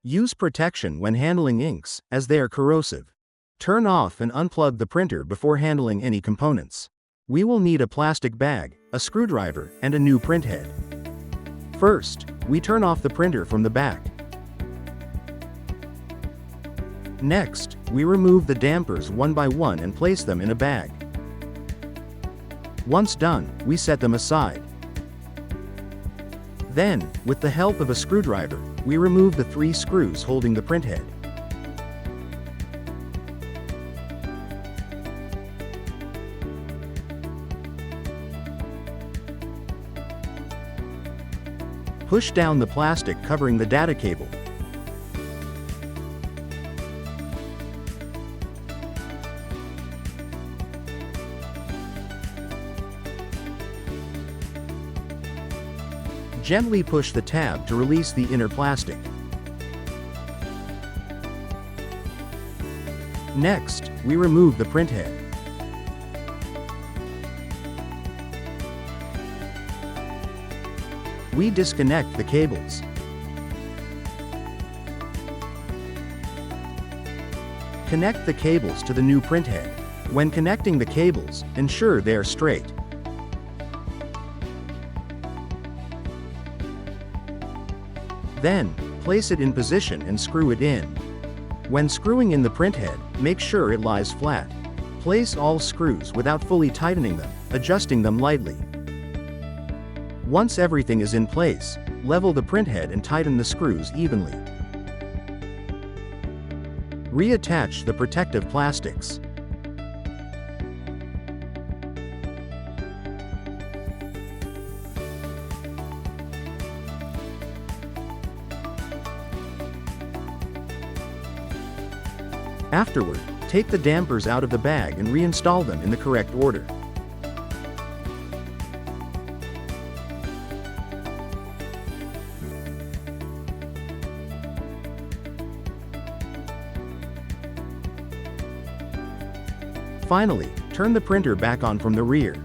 Use protection when handling inks, as they are corrosive. Turn off and unplug the printer before handling any components. We will need a plastic bag, a screwdriver, and a new printhead. First, we turn off the printer from the back. Next, we remove the dampers one by one and place them in a bag. Once done, we set them aside. Then, with the help of a screwdriver, we remove the 3 screws holding the printhead. Push down the plastic covering the data cable. Gently push the tab to release the inner plastic. Next, we remove the printhead. We disconnect the cables. Connect the cables to the new printhead. When connecting the cables, ensure they are straight. Then, place it in position and screw it in. When screwing in the printhead, make sure it lies flat. Place all screws without fully tightening them, adjusting them lightly. Once everything is in place, level the printhead and tighten the screws evenly. Reattach the protective plastics. Afterward, take the dampers out of the bag and reinstall them in the correct order. Finally, turn the printer back on from the rear.